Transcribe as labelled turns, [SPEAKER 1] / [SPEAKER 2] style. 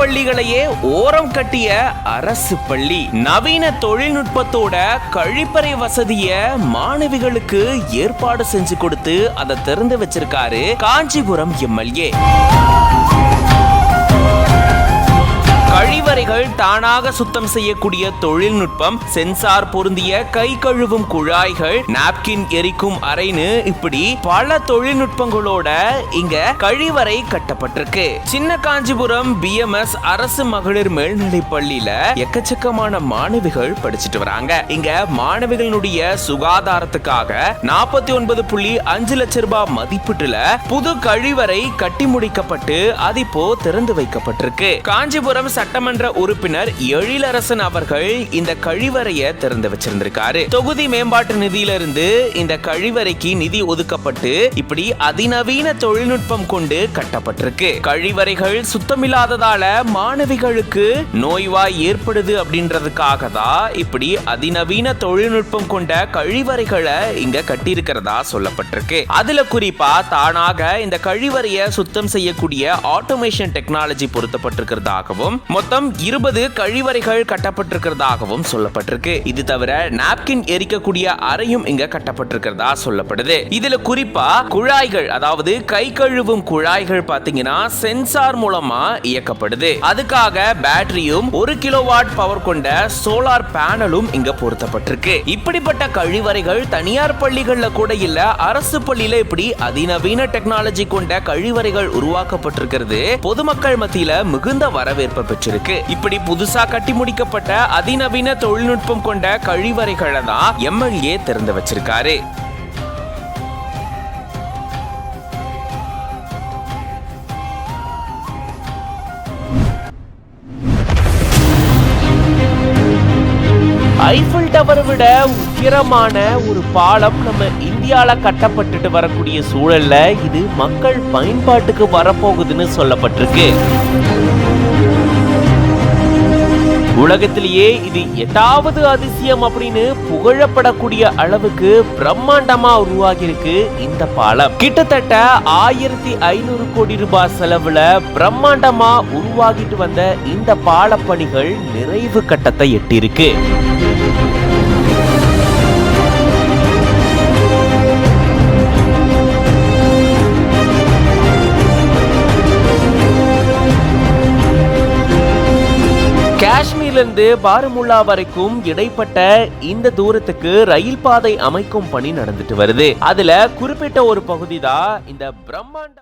[SPEAKER 1] பள்ளிகளையே ஓரம் கட்டிய அரசு பள்ளி. நவீன தொழில்நுட்பத்தோட கழிப்பறை வசதிய மாணவிகளுக்கு ஏற்பாடு செஞ்சு கொடுத்து அதை திறந்து வச்சிருக்காரு காஞ்சிபுரம் எம்எல்ஏ. கழிவறைகள் தானாக சுத்தம் செய்யக்கூடிய தொழில்நுட்பம், சென்சார் பொருந்திய கை கழுவும் குழாய்கள், நாப்கின் எரிக்கும் அறைன்னு இப்படி பல தொழில்நுட்பங்களோட இங்க கழிவறை கட்டப்பட்டிருக்கு. சின்ன காஞ்சிபுரம் BMS அரசு மகளிர் மேல்நிலை பள்ளியில எக்கச்சக்கமான மாணவிகள் படிச்சுட்டு வராங்க. இங்க மாணவிகளுடைய சுகாதாரத்துக்காக 49.5 லட்சம் ரூபாய் மதிப்பீட்டுல புது கழிவறை கட்டி முடிக்கப்பட்டு அது இப்போ திறந்து வைக்கப்பட்டிருக்கு. காஞ்சிபுரம் சட்டமன்ற உறுப்பினர் எழிலரசன் அவர்கள் இந்த கழிவறையை திறந்து வச்சிருந்திருக்காரு. தொகுதி மேம்பாட்டு நிதியிலிருந்து இந்த கழிவறைக்கு நிதி ஒதுக்கப்பட்டு இப்படி அதிநவீன தொழில்நுட்பம் கொண்டு கட்டப்பட்டிருக்கு. கழிவறைகள் சுத்தமில்லாததால மாணவிகளுக்கு நோய்வாய் ஏற்படுது அப்படின்றதுக்காக தான் இப்படி அதிநவீன தொழில்நுட்பம் கொண்ட கழிவறைகளை இங்க கட்டியிருக்கிறதா சொல்லப்பட்டிருக்கு. அதுல குறிப்பா தானாக இந்த கழிவறையை சுத்தம் செய்யக்கூடிய ஆட்டோமேஷன் டெக்னாலஜி பொருத்தப்பட்டிருக்கிறதாகவும் மொத்தம் 20 கழிவறைகள் கட்டப்பட்டிருக்கிறதாகவும் சொல்லப்பட்டிருக்கு. இது தவிர நாப்கின் எரிக்கக்கூடிய அறையும் இங்க கட்டப்பட்டிருக்கிறதா சொல்லப்படுது. இதுல குறிப்பா குழாய்கள், அதாவது கை கழுவும் குழாய்கள் பாத்தீங்கன்னா சென்சார் மூலமா இயக்கப்படுது. அதுக்காக பேட்டரியும் 1 கிலோவாட் பவர் கொண்ட சோலார் பேனலும் இங்க பொருத்தப்பட்டிருக்கு. இப்படிப்பட்ட கழிவறைகள் தனியார் பள்ளிகள்ல கூட இல்ல, அரசு பள்ளியில இப்படி அதிநவீன டெக்னாலஜி கொண்ட கழிவறைகள் உருவாக்கப்பட்டிருக்கிறது பொதுமக்கள் மத்தியில மிகுந்த வரவேற்பு பெற்றிருக்கு. இப்படி புதுசா கட்டி முடிக்கப்பட்ட அதிநவீன தொழில்நுட்பம் கொண்ட கழிவறைகளை தான் எம்எல்ஏ திறந்து வச்சிருக்காரு. ஐஃபில் டவரை விட உயரமான ஒரு பாலம் நம்ம இந்தியால கட்டப்பட்டுட்டு வரக்கூடிய சூழல்ல இது மக்கள் பயன்பாட்டுக்கு வரப்போகுதுன்னு சொல்லப்பட்டிருக்கு. உலகத்திலேயே இது 8வது அதிசயம் அப்படின்னு புகழப்படக்கூடிய அளவுக்கு பிரம்மாண்டமா உருவாகி இருக்கு இந்த பாலம். கிட்டத்தட்ட 1500 கோடி ரூபாய் செலவுல பிரம்மாண்டமா உருவாகிட்டு வந்த இந்த பால பணிகள் நிறைவு கட்டத்தை எட்டியிருக்கு. காஷ்மீர்ல இருந்து பாரமுல்லா வரைக்கும் இடைப்பட்ட இந்த தூரத்துக்கு ரயில் பாதை அமைக்கும் பணி நடந்துட்டு வருது. அதுல குறிப்பிட்ட ஒரு பகுதி தான் இந்த பிரம்மாண்ட